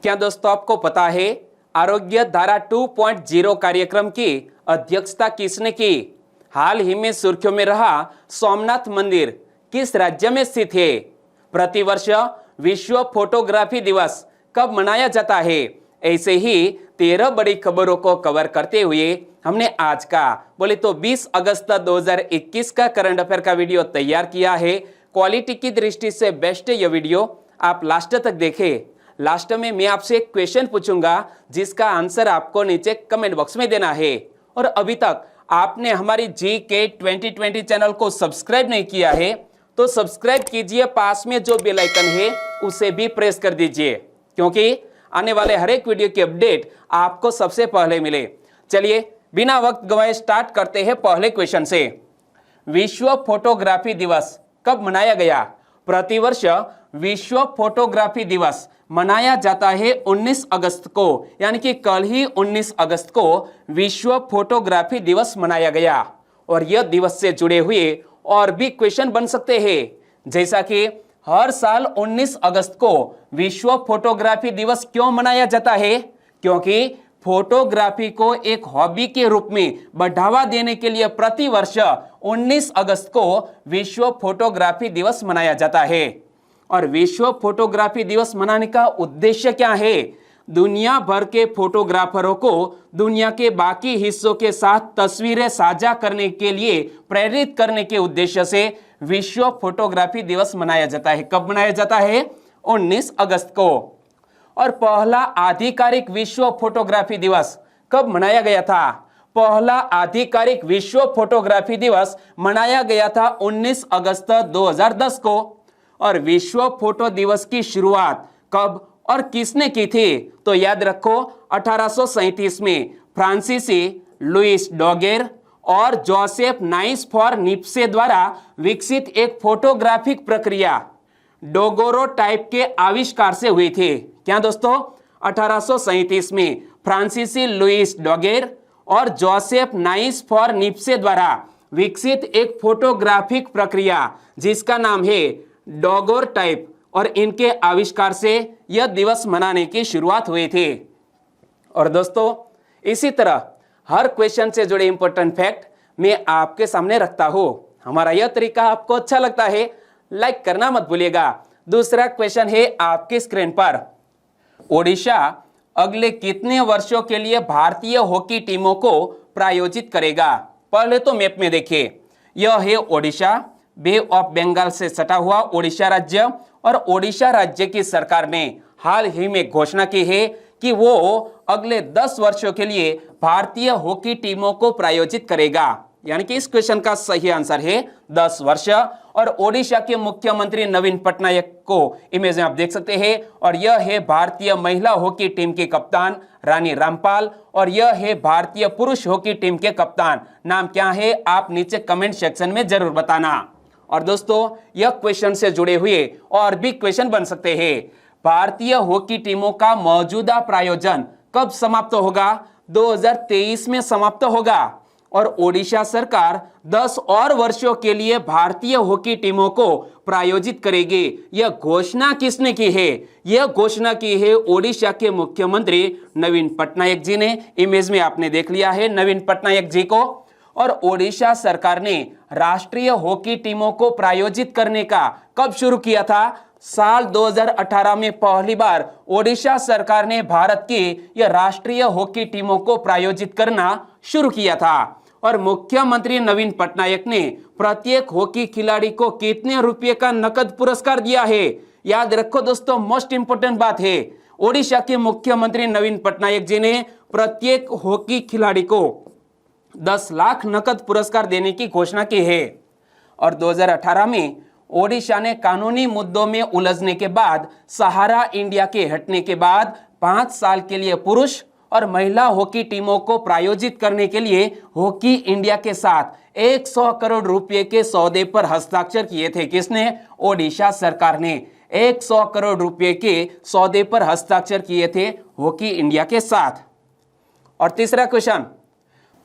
क्या दोस्तों आपको पता है आरोग्य धारा 2.0 कार्यक्रम की अध्यक्षता किसने की? हाल ही में सुर्खियों में रहा सोमनाथ मंदिर किस राज्य में स्थित है? प्रतिवर्ष विश्व फोटोग्राफी दिवस कब मनाया जाता है? ऐसे ही 13 बड़ी खबरों को कवर करते हुए हमने आज का बोले तो 20 अगस्त 2021 का करंट अफेयर का वीडियो तैयार किया है। क्वालिटी की दृष्टि से बेस्ट ये वीडियो, आप लास्ट तक देखें। लास्ट में मैं आपसे एक क्वेश्चन पूछूंगा जिसका आंसर आपको नीचे कमेंट बॉक्स में देना है। और अभी तक आपने हमारी GK 2020 चैनल को सब्सक्राइब नहीं किया है तो सब्सक्राइब कीजिए, पास में जो बेल आइकन है उसे भी प्रेस कर दीजिए, क्योंकि आने वाले हर एक वीडियो की अपडेट आपको सबसे पहले मिले। चलिए बिना वक्त गवाए स्टार्ट करते हैं पहले क्वेश्चन से। विश्व फोटोग्राफी दिवस कब मनाया गया? प्रतिवर्ष विश्व फोटोग्राफी दिवस मनाया जाता है 19 अगस्त को, यानी कि कल ही 19 अगस्त को विश्व फोटोग्राफी दिवस मनाया गया। और यह दिवस से जुड़े हुए और भी क्वेश्चन बन सकते हैं, जैसा कि हर साल 19 अगस्त को विश्व फोटोग्राफी दिवस क्यों मनाया जाता है? क्योंकि फोटोग्राफी को एक हॉबी के रूप में बढ़ावा देने के लिए प्रतिवर्ष 19 अगस्त को विश्व फोटोग्राफी दिवस मनाया जाता है। और विश्व फोटोग्राफी दिवस मनाने का उद्देश्य क्या है? दुनिया भर के फोटोग्राफरों को दुनिया के बाकी हिस्सों के साथ तस्वीरें साझा करने के लिए प्रेरित करने के उद्देश्य से विश्व फोटोग्राफी दिवस मनाया जाता है। कब मनाया जाता है? 19 अगस्त को। और पहला आधिकारिक विश्व फोटोग्राफी दिवस कब मनाया गया था? पहला आधिकारिक विश्व फोटोग्राफी दिवस मनाया गया था 19 अगस्त 2010 को। और विश्व फोटो दिवस की शुरुआत कब और किसने की थी? तो याद रखो 1837 में फ्रांसीसी लुइस डॉगेर और जोसेफ नाइस-फॉर-निप्से द्वारा विकसित एक फोटोग्राफिक प्रक्रिया डोगोरोटाइप के आविष्कार से हुई थी। क्या दोस्तों? 1837 में फ्रांसीसी लुइस डॉगेर और जोसेफ नाइस-फॉर-निप्से द्वारा विकसित एक फोटोग्राफिक प्रक्रिया जिसका नाम है डोगोरोटाइप, और इनके आविष्कार से यह दिवस मनाने की शुरुआत हुई थी। और दोस्तों इसी तरह हर क्वेश्चन से जुड़े इंपॉर्टेंट फैक्ट मैं आपके सामने रखता हूं। हमारा यह तरीका आपको अच्छा लगता है, लाइक करना मत भूलिएगा। दूसरा क्वेश्चन है आपकी स्क्रीन पर। ओडिशा अगले कितने वर्षों के लिए भारतीय हॉकी टीमों को प्रायोजित करेगा? पहले तो मैप में देखिए, यह है ओडिशा, बे ऑफ बंगाल से सटा हुआ ओडिशा राज्य। और ओडिशा राज्य की सरकार ने हाल ही में घोषणा की है कि वो अगले 10 वर्षों के लिए भारतीय हॉकी टीमों को प्रायोजित करेगा, यानी कि इस क्वेश्चन का सही आंसर है 10 वर्ष। और ओडिशा के मुख्यमंत्री नवीन पटनायक को इमेज में आप देख सकते हैं। और यह है भारतीय महिला हॉकी टीम के कप्तान रानी रामपाल, और यह है भारतीय पुरुष हॉकी टीम के कप्तान। नाम क्या है आप नीचे कमेंट सेक्शन में जरूर बताना। और दोस्तों यह क्वेश्चन से जुड़े हुए और भी क्वेश्चन बन सकते हैं। भारतीय हॉकी टीमों का मौजूदा प्रायोजन कब समाप्त होगा? 2023 में समाप्त होगा। और ओडिशा सरकार 10 और वर्षों के लिए भारतीय हॉकी टीमों को प्रायोजित करेगी। यह घोषणा किसने की है? यह घोषणा की है ओडिशा के मुख्यमंत्री नवीन पटनायक जी ने। इमेज में आपने देख लिया है नवीन पटनायक जी को। और ओडिशा सरकार ने राष्ट्रीय हॉकी टीमों को प्रायोजित करने का कब शुरू किया था? साल 2018 में पहली बार ओडिशा सरकार ने भारत की यह राष्ट्रीय हॉकी टीमों को प्रायोजित करना शुरू किया था। और मुख्यमंत्री नवीन पटनायक ने प्रत्येक हॉकी खिलाड़ी को कितने रुपए का नकद पुरस्कार दिया है? याद रखो दोस्तों, मोस्ट इंपोर्टेंट बात है, ओडिशा के मुख्यमंत्री नवीन पटनायक जी ने प्रत्येक हॉकी खिलाड़ी को 10 लाख नकद पुरस्कार देने की घोषणा की है। और 2018 में ओडिशा ने कानूनी मुद्दों में उलझने के बाद सहारा इंडिया के हटने के बाद 5 साल के लिए पुरुष और महिला हॉकी टीमों को प्रायोजित करने के लिए हॉकी इंडिया के साथ 100 करोड़ रुपए के सौदे पर हस्ताक्षर किए थे। किसने? ओडिशा सरकार ने 100 करोड़ रुपए के सौदे पर हस्ताक्षर किए थे हॉकी इंडिया के साथ। और तीसरा क्वेश्चन,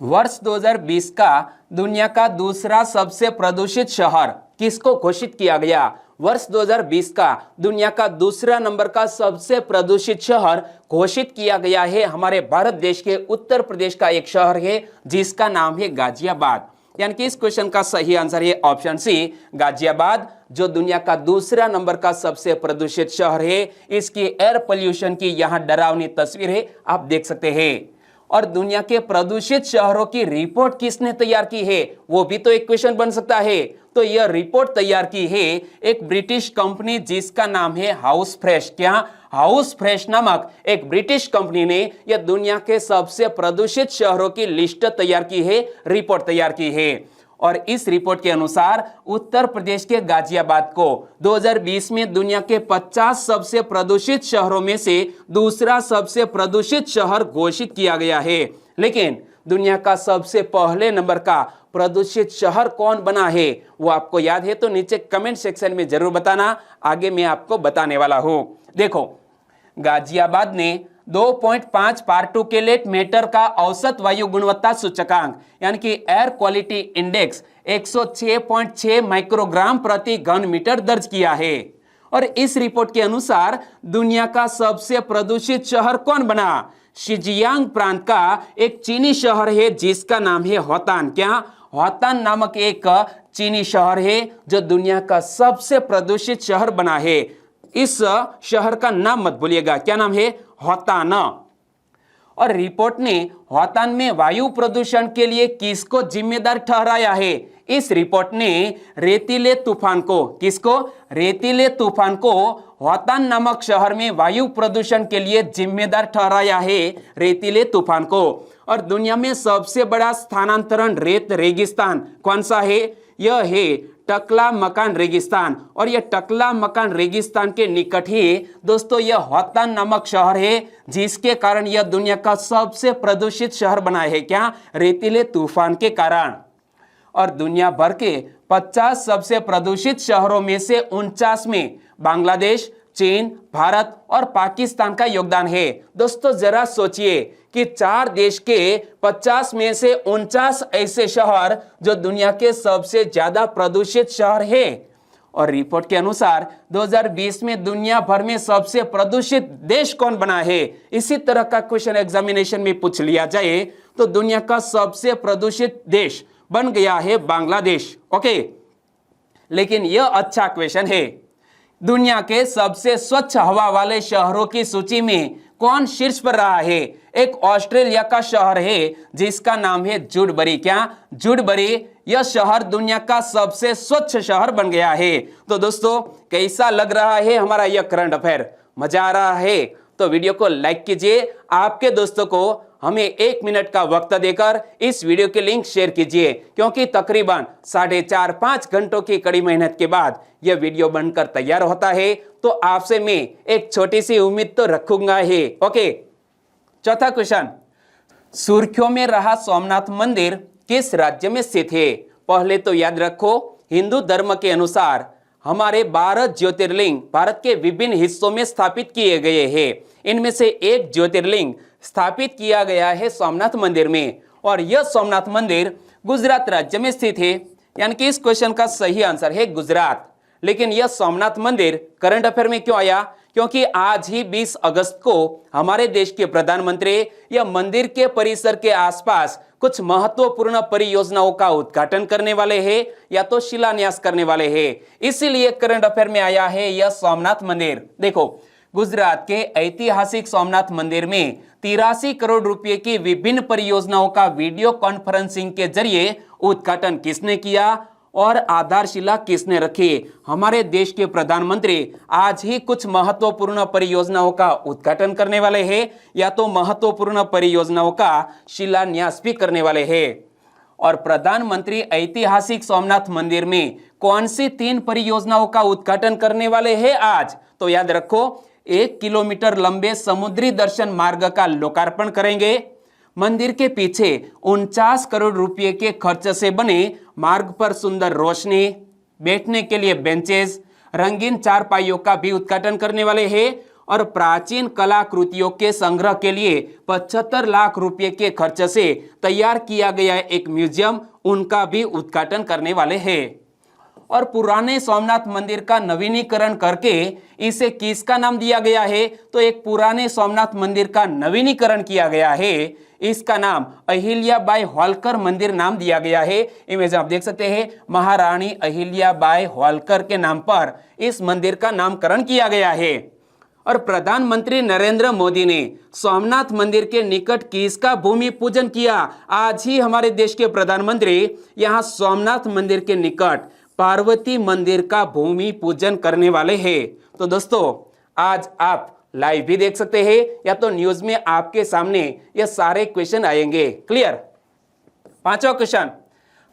वर्ष 2020 का दुनिया का दूसरा सबसे प्रदूषित शहर किसको घोषित किया गया? वर्ष 2020 का दुनिया का दूसरा नंबर का सबसे प्रदूषित शहर घोषित किया गया है। हमारे भारत देश के उत्तर प्रदेश का एक शहर है जिसका नाम है गाजियाबाद। यानी कि इस क्वेश्चन का सही आंसर है ऑप्शन सी, गाजियाबाद, जो दुनिया का दूसरा नंबर का सबसे प्रदूषित शहर है। इसकी एयर पोल्यूशन की यहां डरावनी तस्वीर है, आप देख सकते हैं। और दुनिया के प्रदूषित शहरों की रिपोर्ट किसने तैयार की है, वो भी तो एक क्वेश्चन बन सकता है। तो यह रिपोर्ट तैयार की है एक ब्रिटिश कंपनी जिसका नाम है हाउस फ्रेश। क्या? हाउस फ्रेश नामक एक ब्रिटिश कंपनी ने यह दुनिया के सबसे प्रदूषित शहरों की लिस्ट तैयार की है, रिपोर्ट तैयार की है। और इस रिपोर्ट के अनुसार उत्तर प्रदेश के गाजियाबाद को 2020 में दुनिया के 50 सबसे प्रदूषित शहरों में से दूसरा सबसे प्रदूषित शहर घोषित किया गया है। लेकिन दुनिया का सबसे पहले नंबर का प्रदूषित शहर कौन बना है, वो आपको याद है तो नीचे कमेंट सेक्शन में जरूर बताना, आगे मैं आपको बताने वाला हूं। देखो, गाजियाबाद ने 2.5 पार्टिकुलेट मैटर का औसत वायु गुणवत्ता सूचकांक यानी कि एयर क्वालिटी इंडेक्स 106.6 माइक्रोग्राम प्रति घन मीटर दर्ज किया है। और इस रिपोर्ट के अनुसार दुनिया का सबसे प्रदूषित शहर कौन बना? शिजियांग प्रांत का एक चीनी शहर है जिसका नाम है होतान। क्या? होतान नामक एक चीनी शहर है जो दुनिया का सबसे प्रदूषित शहर बना है। इस शहर का नाम मत भूलिएगा, क्या नाम है? होतान। और रिपोर्ट ने होतान में वायु प्रदूषण के लिए किसको जिम्मेदार ठहराया है? इस रिपोर्ट ने रेतीले तूफान को, किसको? रेतीले तूफान को होतान नामक शहर में वायु प्रदूषण के लिए जिम्मेदार ठहराया है, रेतीले तूफान को। और दुनिया में सबसे बड़ा स्थानांतरण रेत रेगिस्तान कौन सा है? यह है टकला मकान रेगिस्तान। और यह टकला मकान रेगिस्तान के निकट ही दोस्तों यह होतान नामक शहर है जिसके कारण यह दुनिया का सबसे प्रदूषित शहर बना है। क्या? रेतीले तूफान के कारण। और दुनिया भर के 50 सबसे प्रदूषित शहरों में से 49 में बांग्लादेश, चीन, भारत और पाकिस्तान का योगदान है। दोस्तों जरा सोचिए कि 4 देश के 50 में से 49 ऐसे शहर जो दुनिया के सबसे ज्यादा प्रदूषित शहर है। और रिपोर्ट के अनुसार 2020 में दुनिया भर में सबसे प्रदूषित देश कौन बना है? इसी तरह का क्वेश्चन एग्जामिनेशन में पूछ लिया जाए तो दुनिया का सबसे प्रदूषित देश बन गया है बांग्लादेश। ओके, लेकिन यह अच्छा क्वेश्चन है। दुनिया के सबसे स्वच्छ हवा वाले शहरों की सूची में कौन शीर्ष पर रहा है? एक ऑस्ट्रेलिया का शहर है जिसका नाम है जूडबरी। क्या? जूडबरी। यह शहर दुनिया का सबसे स्वच्छ शहर बन गया है। तो दोस्तों कैसा लग रहा है हमारा यह करंट अफेयर? मजा आ रहा है तो वीडियो को लाइक कीजिए, आपके दोस्तों को हमें 1 मिनट का वक्त देकर इस वीडियो के लिंक शेयर कीजिए, क्योंकि तकरीबन 4.5-5 घंटों की कड़ी मेहनत के बाद यह वीडियो बनकर तैयार होता है। तो आपसे मैं एक छोटी सी उम्मीद तो रखूंगा ही। ओके, चौथा क्वेश्चन, सुर्खियों में रहा सोमनाथ मंदिर किस राज्य में स्थित है? पहले तो याद रखो, हिंदू धर्म के अनुसार हमारे 12 ज्योतिर्लिंग भारत के विभिन्न हिस्सों में स्थापित किए गए हैं। इनमें से एक ज्योतिर्लिंग स्थापित किया गया है सोमनाथ मंदिर में, और यह सोमनाथ मंदिर गुजरात राज्य में स्थित है। यानी कि इस क्वेश्चन का सही आंसर है गुजरात। लेकिन यह सोमनाथ मंदिर करंट अफेयर में क्यों आया? क्योंकि आज ही 20 अगस्त को हमारे देश के प्रधानमंत्री यह मंदिर के परिसर के आसपास कुछ महत्वपूर्ण परियोजनाओं का उद्घाटन करने वाले हैं या तो शिलान्यास करने वाले हैं, इसीलिए करंट अफेयर में आया है यह सोमनाथ मंदिर। देखो, गुजरात के ऐतिहासिक सोमनाथ मंदिर में 83 करोड़ रुपए की विभिन्न परियोजनाओं का वीडियो कॉन्फ्रेंसिंग के जरिए उद्घाटन किसने किया और आधारशिला किसने रखी? हमारे देश के प्रधानमंत्री आज ही कुछ महत्वपूर्ण परियोजनाओं का उद्घाटन करने वाले हैं या तो महत्वपूर्ण परियोजनाओं का शिलान्यास भी करने वाले हैं। और प्रधानमंत्री ऐतिहासिक सोमनाथ मंदिर में कौन सी 3 परियोजनाओं का उद्घाटन करने वाले हैं आज? तो याद रखो, 1 किलोमीटर लंबे समुद्री दर्शन मार्ग का लोकार्पण करेंगे। मंदिर के पीछे 49 करोड़ रुपए के खर्च से बने मार्ग पर सुंदर रोशनी, बैठने के लिए बेंचेस, रंगीन चारपाइयों का भी उद्घाटन करने वाले हैं। और प्राचीन कलाकृतियों के संग्रह के लिए 75 लाख रुपए के खर्च से तैयार किया गया एक म्यूजियम, उनका भी उद्घाटन करने वाले हैं। और पुराने सोमनाथ मंदिर का नवीनीकरण करके इसे किसका नाम दिया गया है? तो एक पुराने सोमनाथ मंदिर का नवीनीकरण किया गया है, इसका नाम अहिल्याबाई होलकर मंदिर नाम दिया गया है। इमेज आप देख सकते हैं, महारानी अहिल्याबाई होलकर के नाम पर इस मंदिर का नामकरण किया गया है। और प्रधानमंत्री नरेंद्र मोदी ने सोमनाथ मंदिर के निकट किसका भूमि पूजन किया? आज ही हमारे देश के प्रधानमंत्री यहां सोमनाथ मंदिर के निकट पार्वती मंदिर का भूमि पूजन करने वाले हैं। तो दोस्तों, आज आप लाइव भी देख सकते हैं या तो न्यूज में आपके सामने ये सारे क्वेश्चन आएंगे। क्लियर? पांचवा क्वेश्चन,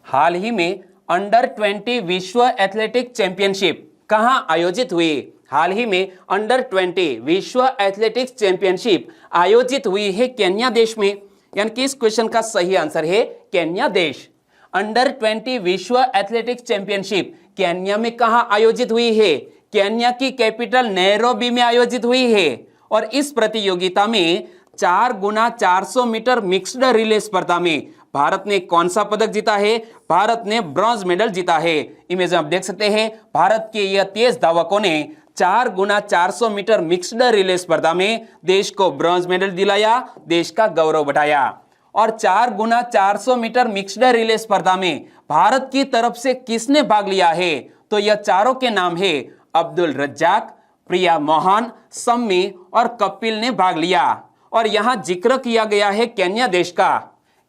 हाल ही में अंडर 20 विश्व एथलेटिक चैंपियनशिप कहां आयोजित हुई? हाल ही में अंडर 20 विश्व एथलेटिक्स चैंपियनशिप आयोजित हुई है केन्या देश में, यानी कि इस क्वेश्चन का सही आंसर है केन्या देश। अंडर 20 विश्व एथलेटिक्स चैंपियनशिप केन्या में कहां आयोजित हुई है? केन्या की कैपिटल नैरोबी में आयोजित हुई है। और इस प्रतियोगिता में 4x400 मीटर मिक्स्ड रिले स्पर्धा में भारत ने कौन सा पदक जीता है? भारत ने ब्रॉन्ज मेडल जीता है। इमेज आप देख सकते हैं, भारत के यह तेज धावकों ने 4x400 मीटर मिक्स्ड रिले स्पर्धा में देश को ब्रॉन्ज मेडल दिलाया, देश का गौरव बढ़ाया। और 4x400 मीटर मिक्स्ड रिले स्पर्धा में भारत की तरफ से किसने भाग लिया है? तो यह चारों के नाम है, अब्दुल रज्जाक, प्रिया मोहन, सम्मी और कपिल ने भाग लिया। और यहां जिक्र किया गया है केन्या देश का।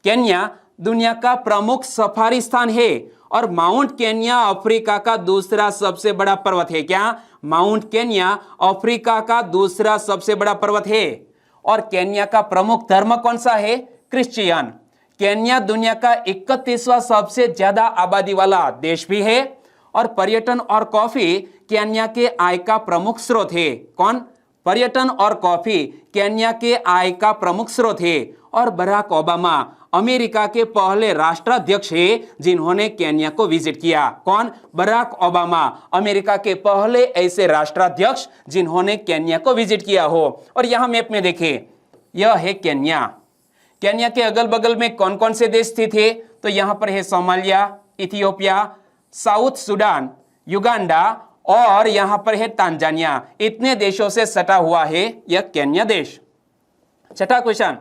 केन्या दुनिया का प्रमुख सफारी स्थान है और माउंट केन्या अफ्रीका का दूसरा सबसे बड़ा पर्वत है। क्या? माउंट केन्या अफ्रीका का दूसरा सबसे बड़ा पर्वत है। और केन्या का प्रमुख धर्म कौन सा है? क्रिश्चियन। केन्या दुनिया का 31वां सबसे ज्यादा आबादी वाला देश भी है। और पर्यटन और कॉफी केन्या के आय का प्रमुख स्रोत है। कौन? पर्यटन और कॉफी केन्या के आय का प्रमुख स्रोत है। और बराक ओबामा अमेरिका के पहले राष्ट्राध्यक्ष हैं जिन्होंने केन्या को विजिट किया। कौन? बराक ओबामा अमेरिका के पहले ऐसे राष्ट्राध्यक्ष जिन्होंने केन्या को विजिट किया हो। और यहां मैप में देखें, यह है केन्या। केन्या के अगल बगल में कौन कौन से देश स्थित है? तो यहां पर है Somalia, Ethiopia, south Sudan, Uganda और यहां पर है तांजानिया। इतने देशों से सटा हुआ है यह केन्या देश। छठा क्वेश्चन,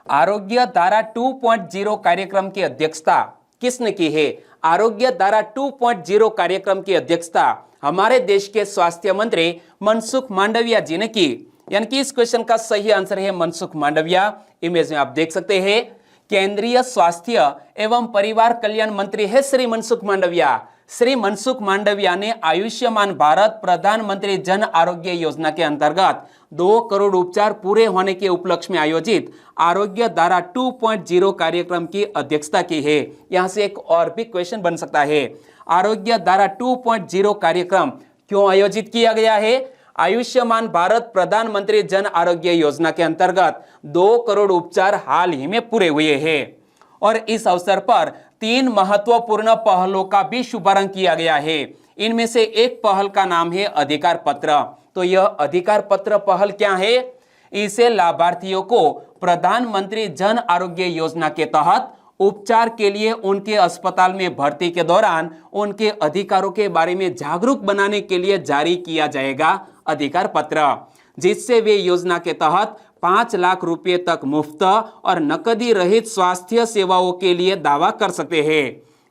आरोग्य धारा 2.0 कार्यक्रम की अध्यक्षता किसने की है? आरोग्य धारा 2.0 कार्यक्रम की अध्यक्षता हमारे देश के स्वास्थ्य मंत्री मनसुख मांडविया जी ने की। यानी कि इस क्वेश्चन का सही आंसर है मनसुख मांडविया। इमेज में आप देख सकते हैं, केंद्रीय स्वास्थ्य एवं परिवार कल्याण मंत्री है श्री मनसुख मांडविया। श्री मनसुख मांडविया ने आयुष्मान भारत प्रधानमंत्री जन आरोग्य योजना के अंतर्गत 2 करोड़ उपचार पूरे होने के उपलक्ष्य में आयोजित आरोग्य धारा 2.0 कार्यक्रम की अध्यक्षता की है। यहां से एक और भी क्वेश्चन बन सकता है, आरोग्य धारा 2.0 कार्यक्रम क्यों आयोजित किया गया है? आयुष्मान भारत प्रधानमंत्री जन आरोग्य योजना के अंतर्गत 2 करोड़ उपचार हाल ही में पूरे हुए हैं। और इस अवसर पर 3 महत्वपूर्ण पहलों का भी शुभारंभ किया गया है। इनमें से एक पहल का नाम है अधिकार पत्र। तो यह अधिकार पत्र पहल क्या है? इसे लाभार्थियों को प्रधानमंत्री जन आरोग्य योजना के तहत उपचार के लिए उनके अस्पताल में भर्ती के दौरान उनके अधिकारों के बारे में जागरूक बनाने के लिए जारी किया जाएगा अधिकार पत्र, जिससे वे योजना के तहत 5 लाख रुपए तक मुफ्त और नकदी रहित स्वास्थ्य सेवाओं के लिए दावा कर सकते हैं।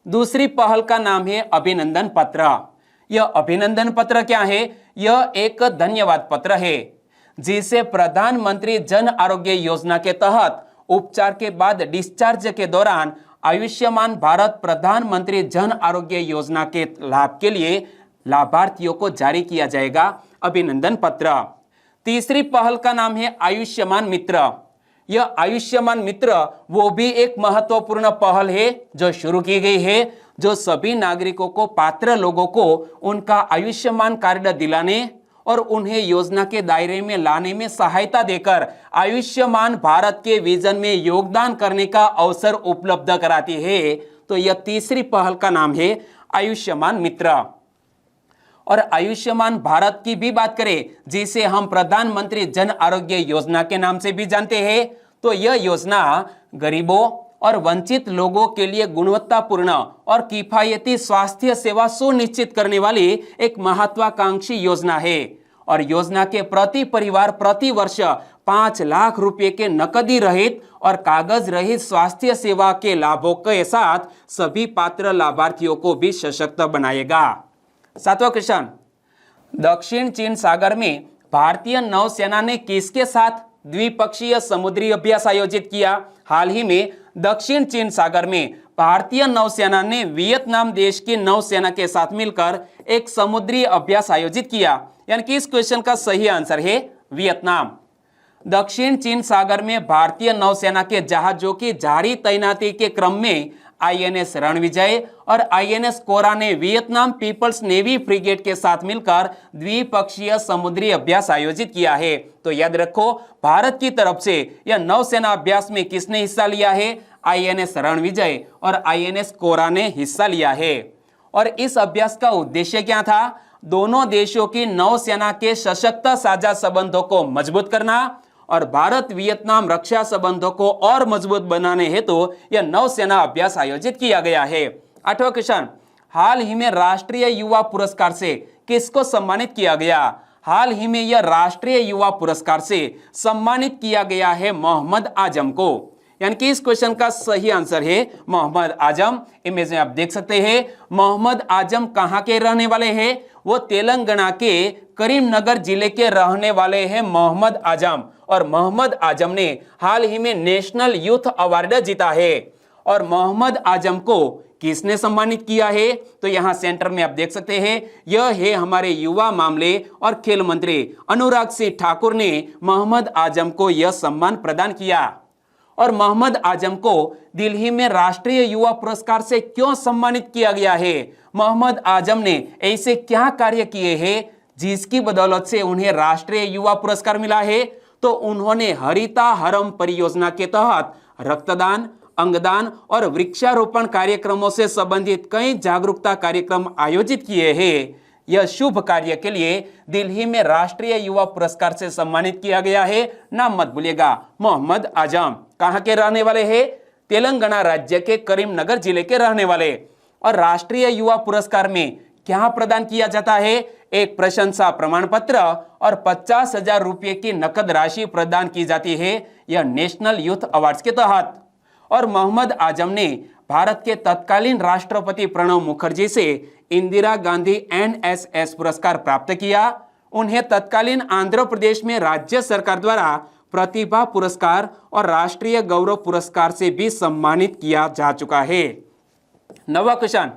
दूसरी पहल का नाम है अभिनंदन पत्र। यह अभिनंदन पत्र क्या है? यह एक धन्यवाद पत्र है जिसे प्रधानमंत्री जन आरोग्य योजना के तहत उपचार के बाद डिस्चार्ज के दौरान आयुष्मान भारत प्रधानमंत्री जन आरोग्य योजना के लाभ के लिए लाभार्थियों को जारी किया जाएगा अभिनंदन पत्र। तीसरी पहल का नाम है आयुष्मान मित्र। यह आयुष्मान मित्र वो भी एक महत्वपूर्ण पहल है जो शुरू की गई है, जो सभी नागरिकों को, पात्र लोगों को उनका आयुष्मान कार्ड दिलाने और उन्हें योजना के दायरे में लाने में सहायता देकर आयुष्मान भारत के विजन में योगदान करने का अवसर उपलब्ध कराती है। तो यह तीसरी पहल का नाम है आयुष्मान मित्र। और आयुष्मान भारत की भी बात करें, जिसे हम प्रधानमंत्री जन आरोग्य योजना के नाम से भी जानते हैं, तो यह योजना गरीबों, और वंचित लोगों के लिए गुणवत्तापूर्ण और किफायती स्वास्थ्य सेवा सुनिश्चित करने वाली एक महत्वाकांक्षी योजना है। और योजना के प्रति परिवार प्रति वर्ष 5 लाख रुपए के नकदी रहित और कागज रहित स्वास्थ्य सेवा के लाभों के साथ सभी पात्र लाभार्थियों को भी सशक्त बनाएगा। 7वां क्वेश्चन, दक्षिण चीन सागर में भारतीय नौसेना ने किसके साथ द्विपक्षीय समुद्री अभ्यास आयोजित किया? हाल ही में दक्षिण चीन सागर में भारतीय नौसेना ने वियतनाम देश की नौसेना के साथ मिलकर एक समुद्री अभ्यास आयोजित किया। यानी कि इस क्वेश्चन का सही आंसर है वियतनाम। दक्षिण चीन सागर में भारतीय नौसेना के जहाजों की जारी तैनाती के क्रम में आईएनएस रणविजय और आईएनएस कोरा ने वियतनाम पीपल्स नेवी फ्रिगेट के साथ मिलकर द्विपक्षीय समुद्री अभ्यास आयोजित किया है। तो याद रखो, भारत की तरफ से यह नौसेना अभ्यास में किसने हिस्सा लिया है? आईएनएस रणविजय और आईएनएस कोरा ने हिस्सा लिया है। और इस अभ्यास का उद्देश्य क्या था? दोनों देशों की नौसेना के सशक्त साझा संबंधों को मजबूत करना और भारत वियतनाम रक्षा संबंधों को और मजबूत बनाने हेतु यह नौसेना अभ्यास आयोजित किया गया है। 8वां क्वेश्चन, हाल ही में राष्ट्रीय युवा पुरस्कार से किसको सम्मानित किया गया? हाल ही में यह राष्ट्रीय युवा पुरस्कार से सम्मानित किया गया है मोहम्मद आजम को। यानी कि इस क्वेश्चन का सही आंसर है मोहम्मद आजम। इमेज में आप देख सकते हैं मोहम्मद आजम कहां के रहने वाले हैं? वो तेलंगाना के करीमनगर जिले के रहने वाले हैं मोहम्मद आजम। और मोहम्मद आजम ने हाल ही में नेशनल यूथ अवार्ड जीता है। और मोहम्मद आजम को किसने सम्मानित किया है? तो यहां सेंटर में आप देख सकते हैं, यह है हमारे युवा मामले और खेल मंत्री अनुराग सिंह ठाकुर ने मोहम्मद आजम को यह सम्मान प्रदान किया। और मोहम्मद आजम को दिल्ली में राष्ट्रीय युवा पुरस्कार से क्यों सम्मानित किया गया है? मोहम्मद आजम ने ऐसे क्या कार्य किए हैं जिसकी बदौलत से उन्हें राष्ट्रीय युवा पुरस्कार मिला है? तो उन्होंने हरिता हरम परियोजना के तहत रक्तदान, अंगदान और वृक्षारोपण कार्यक्रमों से संबंधित कई जागरूकता कार्यक्रम आयोजित किए हैं। यह शुभ कार्य के लिए दिल्ली में राष्ट्रीय युवा पुरस्कार से सम्मानित किया गया है। नाम मत भूलिएगा, मोहम्मद आजम कहां के रहने वाले हैं? तेलंगाना राज्य के करीमनगर जिले के रहने वाले। और राष्ट्रीय युवा पुरस्कार में क्या प्रदान किया जाता है? एक प्रशंसा प्रमाण पत्र और 50,000 रुपये की नकद राशि प्रदान की जाती है, यह नेशनल यूथ अवार्ड्स के तहत। और मोहम्मद आजम ने भारत के तत्कालीन राष्ट्रपति प्रणब मुखर्जी से इंदिरा गांधी एनएसएस पुरस्कार प्राप्त किया। उन्हें तत्कालीन आंध्र प्रदेश में राज्य सरकार द्वारा प्रतिभा पुरस्कार और राष्ट्रीय गौरव पुरस्कार से भी सम्मानित किया जा चुका है। 9वां क्वेश्चन,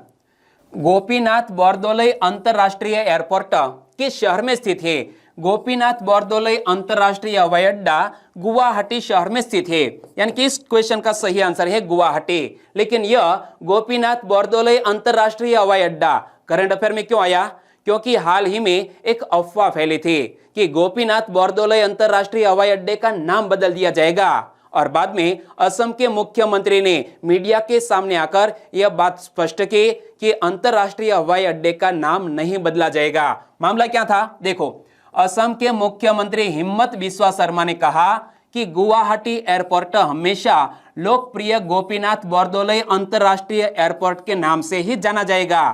गोपीनाथ बोरदोलई अंतरराष्ट्रीय एयरपोर्ट किस शहर में स्थित है? गोपीनाथ बोरदोलई अंतरराष्ट्रीय हवाई अड्डा गुवाहाटी शहर में स्थित है। यानी कि इस क्वेश्चन का सही आंसर है गुवाहाटी। लेकिन यह गोपीनाथ बोरदोलई अंतरराष्ट्रीय हवाई अड्डा करंट अफेयर में क्यों आया? क्योंकि हाल ही में एक अफवाह फैली थी कि गोपीनाथ बोरदोलई अंतरराष्ट्रीय हवाई अड्डे का नाम बदल दिया जाएगा। और बाद में असम के मुख्यमंत्री ने मीडिया के सामने आकर यह बात स्पष्ट की कि अंतरराष्ट्रीय हवाई अड्डे का नाम नहीं बदला जाएगा। मामला क्या था? देखो, असम के मुख्यमंत्री हिम्मत बिस्वा शर्मा ने कहा कि गुवाहाटी एयरपोर्ट हमेशा लोकप्रिय गोपीनाथ बोरदोलई अंतरराष्ट्रीय एयरपोर्ट के नाम से ही जाना जाएगा।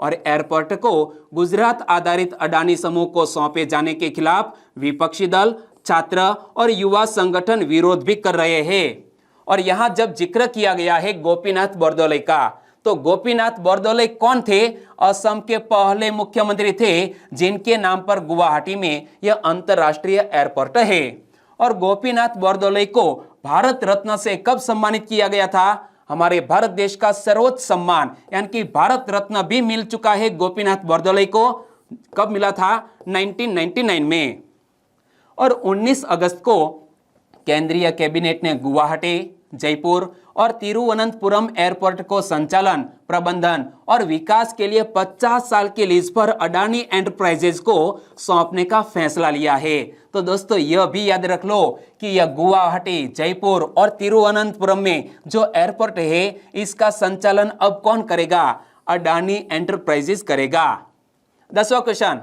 और एयरपोर्ट को गुजरात आधारित अडानी समूह को सौंपे जाने के खिलाफ विपक्षी दल, छात्र और युवा संगठन विरोध भी कर रहे हैं। और यहां जब जिक्र किया गया है गोपीनाथ बोरदोलई का, तो गोपीनाथ बोरदोलई कौन थे? असम के पहले मुख्यमंत्री थे जिनके नाम पर गुवाहाटी में यह अंतरराष्ट्रीय एयरपोर्ट है। और गोपीनाथ बोरदोलई को भारत रत्न से कब सम्मानित किया गया था? हमारे भारत देश का सर्वोच्च सम्मान यानी कि भारत रत्न भी मिल चुका है गोपीनाथ बोरदोलई को। कब मिला था? 1999 में। और 19 अगस्त को केंद्रीय कैबिनेट ने गुवाहाटी, जयपुर और तिरुवनंतपुरम एयरपोर्ट को संचालन, प्रबंधन और विकास के लिए 50 साल के लीज पर अडानी एंटरप्राइजेज को सौंपने का फैसला लिया है। तो दोस्तों यह भी याद रख लो कि यह गुवाहाटी, जयपुर और तिरुवनंतपुरम में जो एयरपोर्ट है इसका संचालन अब कौन करेगा? अडानी एंटरप्राइजेज करेगा। 10वां क्वेश्चन,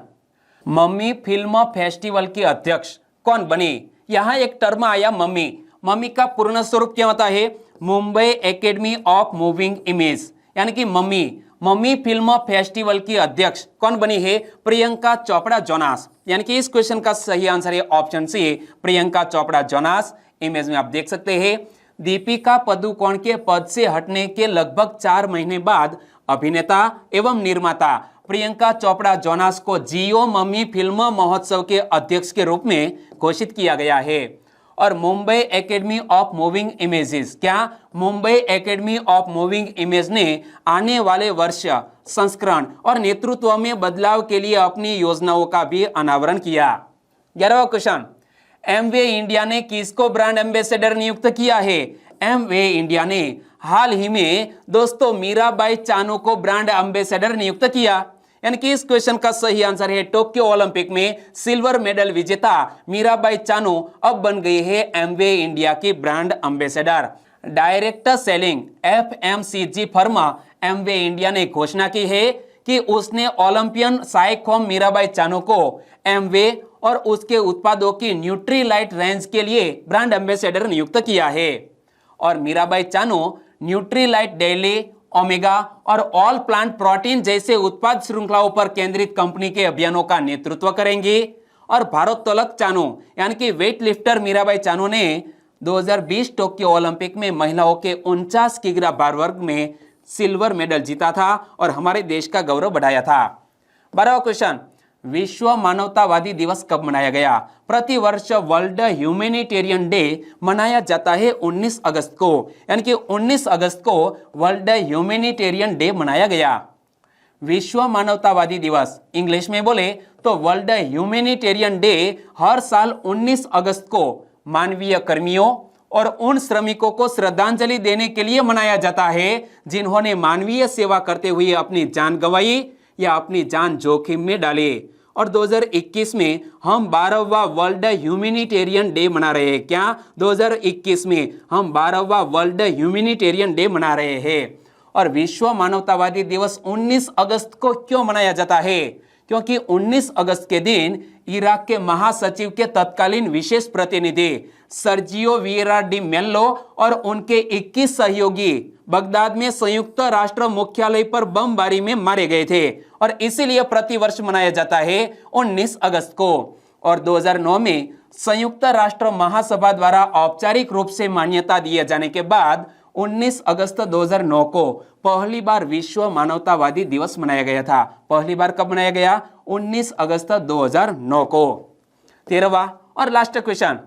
मम्मी फिल्म फेस्टिवल की अध्यक्ष कौन बनी? यहां एक टर्म आया मम्मी। मम्मी का पूर्ण स्वरूप क्या होता है? Mumbai academy of moving image यानी कि मम्मी फिल्म फेस्टिवल की अध्यक्ष कौन बनी है? प्रियंका चोपड़ा जोनास। यानी कि इस क्वेश्चन का सही आंसर है option C, Priyanka Chopra Jonas. Image में आप देख सकते हैं दीपिका पादुकोण के पद से हटने के लगभग 4 महीने बाद अभिनेता एवं निर्माता प्रियंका चोपड़ा जोनास को जियो मम्मी फिल्म महोत्सव के अध्यक्ष के रूप में घोषित किया गया है। और Mumbai academy of moving images, क्या Mumbai academy of moving image ने आने वाले वर्ष संस्करण और नेतृत्व में बदलाव के लिए अपनी योजनाओं का भी अनावरण किया। 11वां क्वेश्चन, एमवे इंडिया ने किसको ब्रांड एम्बेसडर नियुक्त किया है? एमवे इंडिया ने हाल ही में दोस्तों मीराबाई चानू को ब्रांड एम्बेसडर नियुक्त किया। यानी कि इस क्वेश्चन का सही आंसर है टोक्यो ओलंपिक में सिल्वर मेडल विजेता मीराबाई चानू अब बन गई है एमवे इंडिया की brand ambassador. Director selling FMCG firm Amway India ने घोषणा की है कि उसने ओलंपियन साइखोम मीराबाई चानू को एमवे और उसके उत्पादों की न्यूट्रीलाइट रेंज के लिए ब्रांड एम्बेसडर नियुक्त किया है। और Mirabai Chanu Nutrilite daily, omega और ऑल प्लांट प्रोटीन जैसे उत्पाद श्रृंखलाओं पर केंद्रित कंपनी के अभियानों का नेतृत्व करेंगे। और भारोत्तोलक चानू यानी कि वेट लिफ्टर मीराबाई चानू ने 2020 टोक्यो ओलंपिक में महिलाओं के 49 किग्रा भार वर्ग में सिल्वर मेडल जीता था और हमारे देश का गौरव बढ़ाया था। 12वां क्वेश्चन, विश्व मानवतावादी दिवस कब मनाया गया? प्रतिवर्ष वर्ल्ड ह्यूमैनिटेरियन डे मनाया जाता है 19 अगस्त को। यानी कि 19 अगस्त को वर्ल्ड ह्यूमैनिटेरियन डे मनाया गया। विश्व मानवतावादी दिवस इंग्लिश में बोले तो वर्ल्ड ह्यूमैनिटेरियन डे हर साल 19 अगस्त को मानवीय कर्मियों और उन श्रमिकों को श्रद्धांजलि देने के लिए मनाया जाता है जिन्होंने मानवीय सेवा करते हुए अपनी जान गंवाई या अपनी जान जोखिम में डाली। और 2021 में हम 12वां वर्ल्ड ह्यूमैनिटेरियन डे मना रहे हैं। क्या 2021 में हम 12वां वर्ल्ड ह्यूमैनिटेरियन डे मना रहे हैं? और विश्व मानवतावादी दिवस 19 अगस्त को क्यों मनाया जाता है? क्योंकि 19 अगस्त के दिन इराक के महासचिव के तत्कालीन विशेष प्रतिनिधि सर्जियो विएरा डी मेलो और उनके 21 सहयोगी बगदाद में संयुक्त राष्ट्र मुख्यालय पर बमबारी में मारे गए थे और इसीलिए प्रतिवर्ष मनाया जाता है 19 अगस्त को। और 2009 में संयुक्त राष्ट्र महासभा द्वारा औपचारिक रूप से मान्यता दिए जाने के बाद 19 अगस्त 2009 को पहली बार विश्व मानवतावादी दिवस मनाया गया था। पहली बार कब मनाया गया? 19 अगस्त 2009 को। 13वां और लास्ट क्वेश्चन,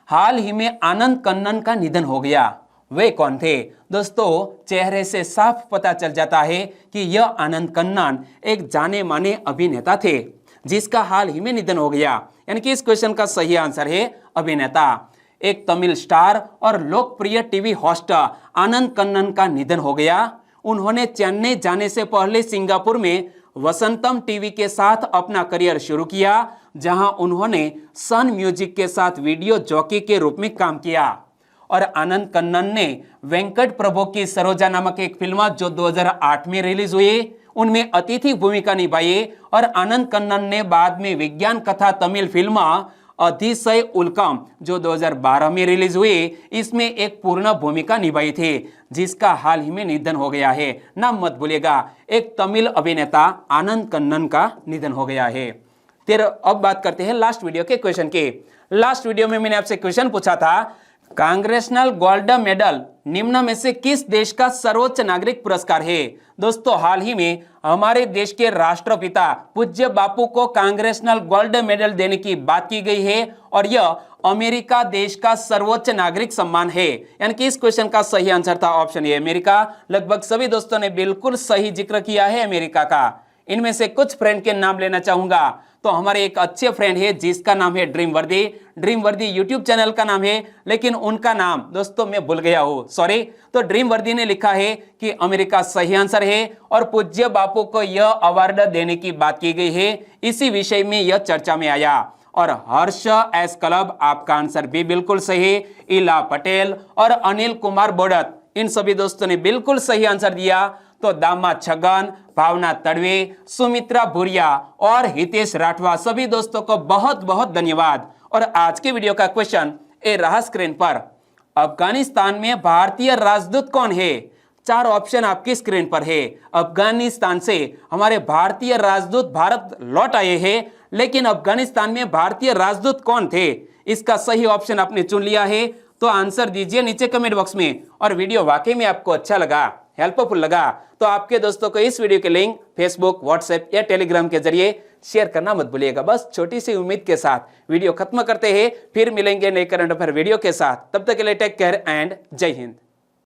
हाल ही में आनंद कन्नन का निधन हो गया, वे कौन थे? दोस्तों चेहरे से साफ पता चल जाता है कि यह आनंद कन्नन एक जाने माने अभिनेता थे जिसका हाल ही में निधन हो गया। यानी कि इस क्वेश्चन का सही आंसर है अभिनेता। एक तमिल स्टार और लोकप्रिय टीवी होस्ट आनंद कन्नन का निधन हो गया। उन्होंने चेन्नई जाने से पहले सिंगापुर में वसंतम टीवी के साथ अपना करियर शुरू किया, जहां उन्होंने सन म्यूजिक के साथ वीडियो जॉकी के रूप में काम किया। और आनंद कन्नन ने वेंकट प्रभु की सरोजा नामक एक फिल्म जो 2008 में रिलीज हुई उनमें अतिथि भूमिका निभाई। और आनंद कन्नन ने बाद में विज्ञान कथा तमिल फिल्म अधिसय उल्कम जो 2012 में रिलीज हुई इसमें एक पूर्ण भूमिका निभाई थी, जिसका हाल ही में निधन हो गया है। नाम मत भूलिएगा, एक तमिल अभिनेता आनंद कन्नन का निधन हो गया है। फिर अब बात करते हैं लास्ट वीडियो के क्वेश्चन के। लास्ट वीडियो में मैंने आपसे क्वेश्चन पूछा था, कांग्रेसनल गोल्ड मेडल निम्न में से किस देश का सर्वोच्च नागरिक पुरस्कार है? दोस्तों हाल ही में हमारे देश के राष्ट्रपिता पूज्य बापू को कांग्रेसनल गोल्ड मेडल देने की बात की गई है और यह अमेरिका देश का सर्वोच्च नागरिक सम्मान है। यानी कि इस क्वेश्चन का सही आंसर था ऑप्शन ए अमेरिका। लगभग सभी दोस्तों ने बिल्कुल सही जिक्र किया है अमेरिका का। इनमें से कुछ फ्रेंड के नाम लेना चाहूंगा। तो हमारे एक अच्छे फ्रेंड है जिसका नाम है ड्रीम वर्दी यूट्यूब चैनल का नाम है, लेकिन उनका नाम दोस्तों मैं भूल गया हूं, सॉरी। तो ड्रीम वर्दी ने लिखा है कि अमेरिका सही आंसर है और पूज्य बापू को यह अवार्ड देने की बात की गई है, इसी विषय में यह चर्चा में आया। और हर्ष एस क्लब आपका आंसर भी बिल्कुल सही। इला पटेल और अनिल कुमार बोडत इन सभी दोस्तों ने बिल्कुल सही आंसर दिया। तो दामा छगन, भावना तड़वी, सुमित्रा भूरिया और हितेश राठवा सभी दोस्तों को बहुत बहुत धन्यवाद। और आज के वीडियो का क्वेश्चन ए रहा स्क्रीन पर। अफगानिस्तान में भारतीय राजदूत कौन है? 4 ऑप्शन आपकी स्क्रीन पर है। अफगानिस्तान से हमारे भारतीय राजदूत भारत लौट आए हैं, लेकिन अफगानिस्तान में भारतीय राजदूत कौन थे? इसका सही ऑप्शन आपने चुन लिया है, तो आंसर दीजिए नीचे कमेंट बॉक्स में। और वीडियो वाकई में आपको अच्छा लगा, हेल्पफुल लगा, तो आपके दोस्तों को इस वीडियो के लिंक फेसबुक, व्हाट्सएप या टेलीग्राम के जरिए शेयर करना मत भूलिएगा। बस छोटी सी उम्मीद के साथ वीडियो खत्म करते हैं, फिर मिलेंगे नए करंट अफेयर वीडियो के साथ। तब तक के लिए टेक केयर एंड जय हिंद।